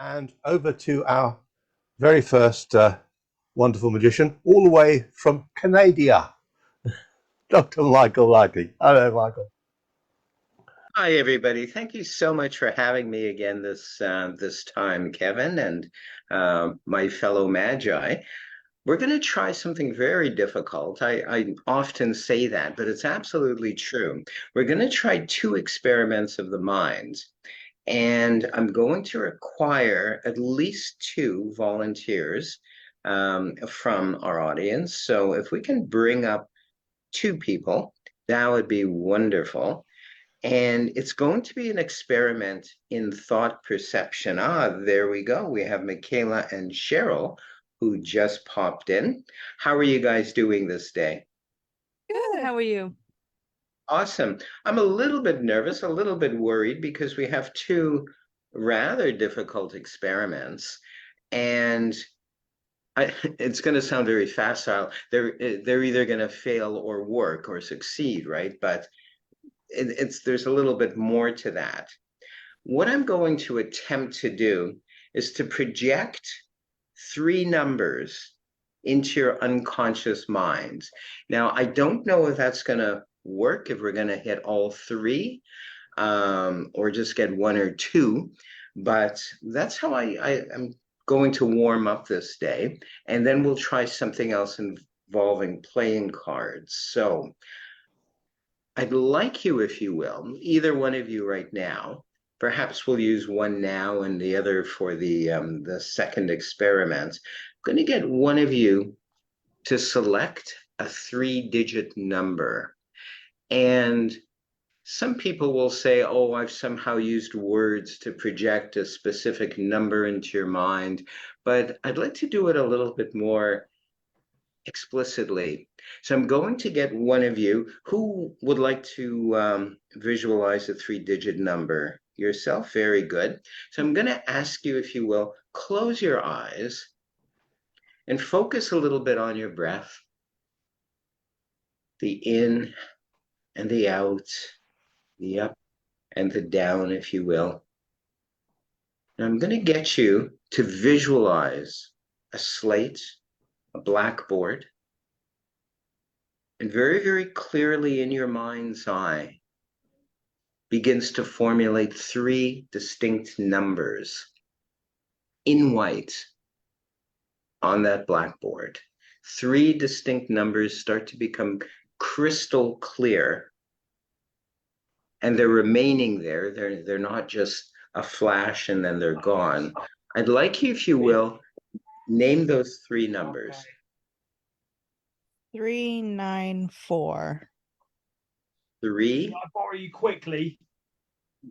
and over to our very first wonderful magician, all the way from Canada, Dr. Michael Likely. Hello, Michael. Hi, everybody. Thank you so much for having me again this time, Kevin, and my fellow Magi. We're going to try something very difficult. I often say that, but it's absolutely true. We're going to try two experiments of the mind, and I'm going to require at least two volunteers from our audience. So if we can bring up two people, that would be wonderful. And it's going to be an experiment in thought perception. Ah, there we go. We have Michaela and Cheryl who just popped in. How are you guys doing this day? Good. How are you? Awesome. I'm a little bit nervous, a little bit worried because we have two rather difficult experiments. And it's going to sound very facile. They're either going to fail or work or succeed, right? But there's a little bit more to that. What I'm going to attempt to do is to project three numbers into your unconscious mind. Now, I don't know if that's going to work, if we're going to hit all three, or just get one or two, but that's how I am going to warm up this day. And then we'll try something else involving playing cards. So I'd like you, if you will, either one of you right now, perhaps we'll use one now and the other for the second experiment. I'm going to get one of you to select a three-digit number. And some people will say, oh, I've somehow used words to project a specific number into your mind. But I'd like to do it a little bit more explicitly. So I'm going to get one of you who would like to visualize a three-digit number. Yourself, very good. So I'm going to ask you, if you will, close your eyes and focus a little bit on your breath, the in and the out, the up and the down, if you will. And I'm going to get you to visualize a slate, a blackboard, and very, very clearly in your mind's eye begins to formulate three distinct numbers in white on that blackboard. Three distinct numbers start to become crystal clear, and they're remaining there. They're not just a flash and then they're gone. I'd like you, if you will, name those three numbers. 394. Three, I borrow you quickly.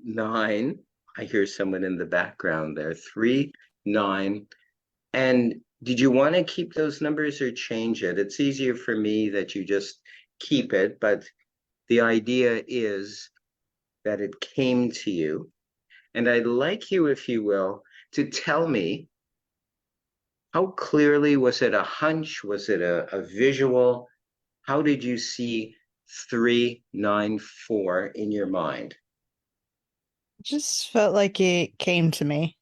9. I hear someone in the background there. 3, 9. And did you want to keep those numbers or change it? It's easier for me that you just keep it, but the idea is that it came to you. And I'd like you, if you will, to tell me, how clearly, was it a hunch? Was it a visual? How did you see 394 in your mind? Just felt like it came to me.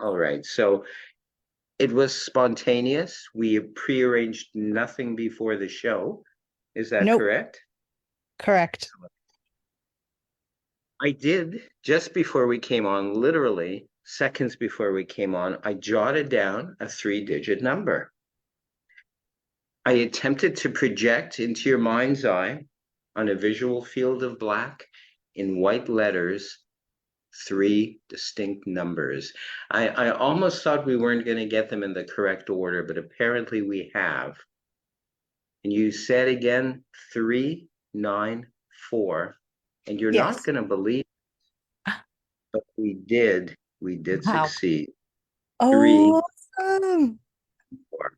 All right. So it was spontaneous. We prearranged nothing before the show. Is that Nope. correct? Correct. I did just before we came on, literally seconds before we came on, I jotted down a three-digit number. I attempted to project into your mind's eye on a visual field of black in white letters three distinct numbers. I almost thought we weren't going to get them in the correct order, but apparently we have. And you said again 394, and you're Yes. not going to believe, but we did Wow. succeed. Oh, 3, 4.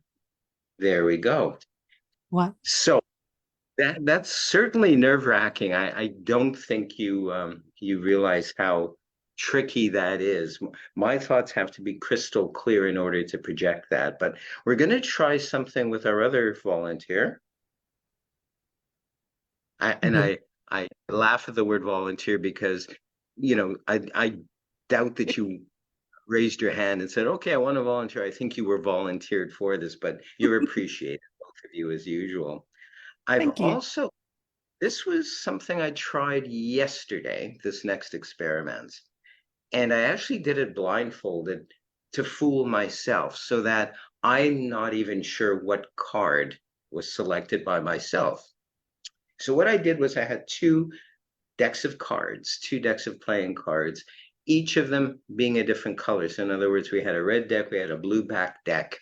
There we go. what? So that's certainly nerve-wracking. I don't think you you realize how tricky that is. My thoughts have to be crystal clear in order to project that. But we're going to try something with our other volunteer. I laugh at the word volunteer because, I doubt that you raised your hand and said, okay, I want to volunteer. I think you were volunteered for this, but you're appreciated, both of you, as usual. I've Thank you. also, this was something I tried yesterday, this next experiment. And I actually did it blindfolded to fool myself so that I'm not even sure what card was selected by myself. So what I did was I had two decks of cards, two decks of playing cards, each of them being a different color. So in other words, we had a red deck, we had a blue back deck.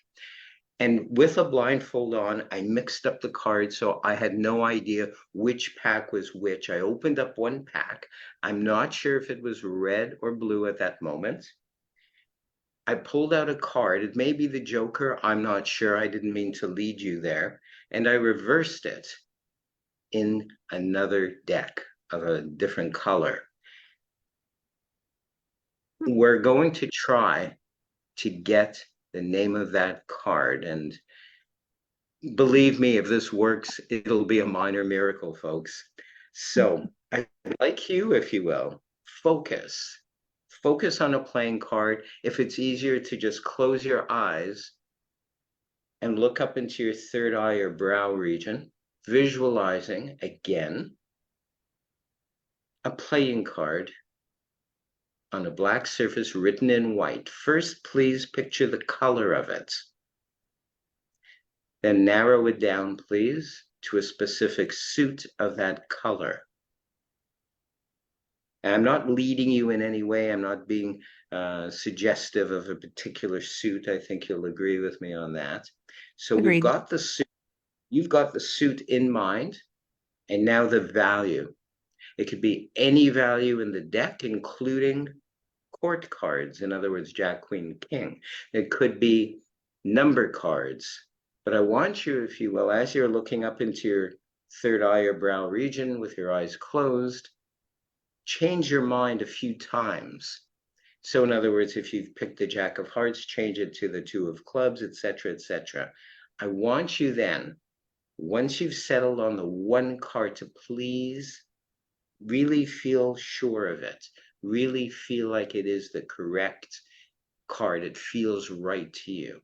And with a blindfold on, I mixed up the cards, so I had no idea which pack was which. I opened up one pack. I'm not sure if it was red or blue at that moment. I pulled out a card. It may be the Joker. I'm not sure. I didn't mean to lead you there. And I reversed it in another deck of a different color. We're going to try to get the name of that card. And believe me, if this works, it'll be a minor miracle, folks. So I'd like you, if you will, focus. Focus on a playing card. If it's easier to just close your eyes and look up into your third eye or brow region, visualizing again a playing card on a black surface written in white. First, please picture the color of it. Then narrow it down, please, to a specific suit of that color. And I'm not leading you in any way. I'm not being suggestive of a particular suit. I think you'll agree with me on that. So we've Agreed. got the suit. You've got the suit in mind, and now the value. It could be any value in the deck, including court cards. In other words, Jack, Queen, King. It could be number cards. But I want you, if you will, as you're looking up into your third eye or brow region with your eyes closed, change your mind a few times. So in other words, if you've picked the Jack of Hearts, change it to the Two of Clubs, etc., etc. I want you then, once you've settled on the one card, to please really feel sure of it. Really feel like it is the correct card. It feels right to you.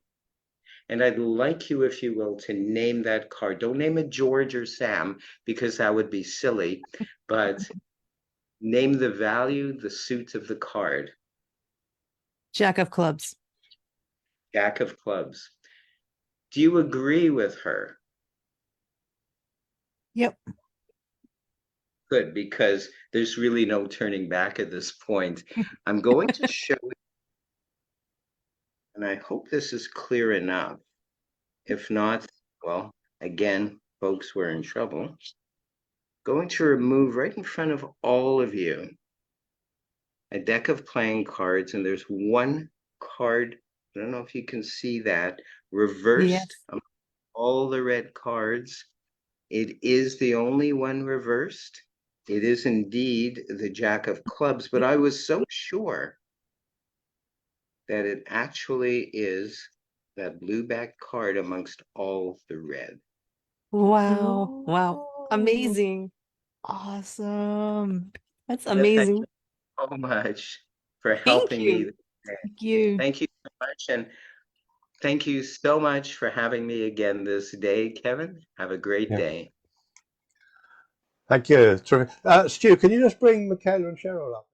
And I'd like you, if you will, to name that card. Don't name it George or Sam, because that would be silly, but name the value, the suit of the card. Jack of clubs. Jack of Clubs. Do you agree with her? Yep. Good, because there's really no turning back at this point. I'm going to show you, and I hope this is clear enough. If not, well, again, folks, we're in trouble. Going to remove right in front of all of you a deck of playing cards, and there's one card, I don't know if you can see that, reversed Yes. among all the red cards. It is the only one reversed. It is indeed the Jack of Clubs, but I was so sure that it actually is that blue back card amongst all the red. Wow. Wow. Oh, Amazing. awesome. That's Yes, thank amazing. you so much for Thank helping me. you. Thank you. Thank you so much. And thank you so much for having me again this day, Kevin. Have a great Yeah. day. Thank you. Terrific. Stu, can you just bring Michaela and Cheryl up?